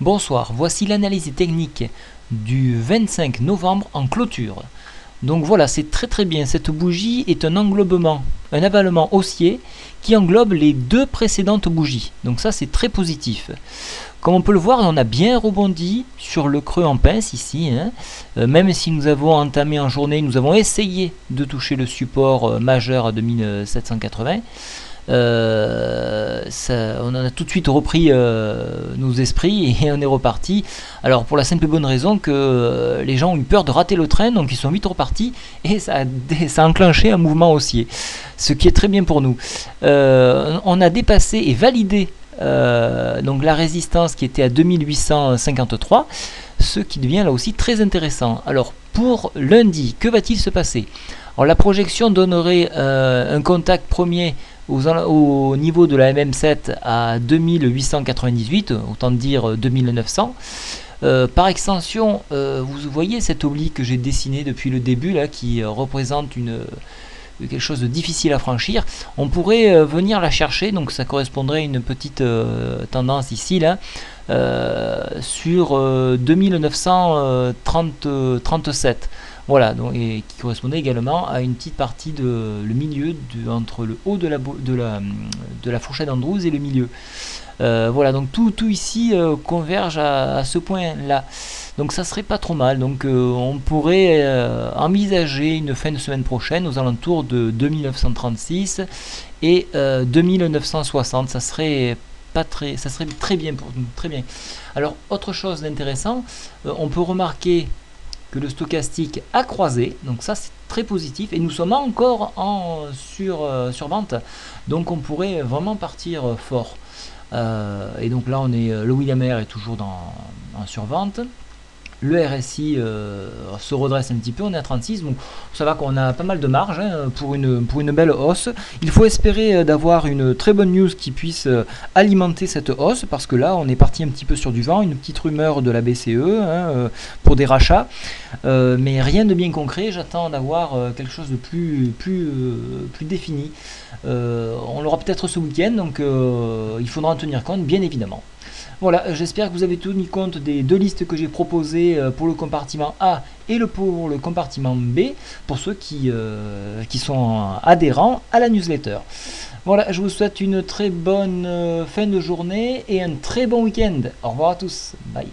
Bonsoir, voici l'analyse technique du 25 novembre en clôture. Donc voilà, c'est très bien, cette bougie est un englobement, un avalement haussier qui englobe les deux précédentes bougies. Donc ça c'est très positif. Comme on peut le voir, on a bien rebondi sur le creux en pince ici. Même si nous avons entamé en journée, nous avons essayé de toucher le support majeur à 2780. On en a tout de suite repris nos esprits et on est reparti. Alors pour la simple et bonne raison que les gens ont eu peur de rater le train, donc ils sont vite repartis et ça a enclenché un mouvement haussier, ce qui est très bien pour nous. On a dépassé et validé donc la résistance qui était à 2853, ce qui devient là aussi très intéressant. Alors pour lundi, que va-t-il se passer? Alors la projection donnerait un contact premier au niveau de la MM7 à 2898, autant dire 2900. Par extension, vous voyez cette oblique que j'ai dessinée depuis le début là, qui représente quelque chose de difficile à franchir. On pourrait venir la chercher, donc ça correspondrait à une petite tendance ici là, sur 2937. Voilà, donc, et qui correspondait également à une petite partie le milieu entre le haut de la fourchette d'Andrews et le milieu. Voilà, donc tout ici converge à ce point là. Donc ça serait pas trop mal. Donc on pourrait envisager une fin de semaine prochaine aux alentours de 2936 et 2960. Ça serait très bien pour nous, très bien. Alors autre chose d'intéressant, on peut remarquer que le stochastique a croisé, donc ça c'est très positif, et nous sommes encore sur vente, donc on pourrait vraiment partir fort. Et donc là le William Air est toujours en survente. Le RSI se redresse un petit peu, on est à 36, donc ça va qu'on a pas mal de marge pour une belle hausse. Il faut espérer d'avoir une très bonne news qui puisse alimenter cette hausse, parce que là on est parti un petit peu sur du vent, une petite rumeur de la BCE pour des rachats, mais rien de bien concret. J'attends d'avoir quelque chose de plus défini. On l'aura peut-être ce week-end, donc il faudra en tenir compte bien évidemment. Voilà, j'espère que vous avez tenu compte des deux listes que j'ai proposées pour le compartiment A et pour le compartiment B, pour ceux qui sont adhérents à la newsletter. Voilà, je vous souhaite une très bonne fin de journée et un très bon week-end. Au revoir à tous, bye.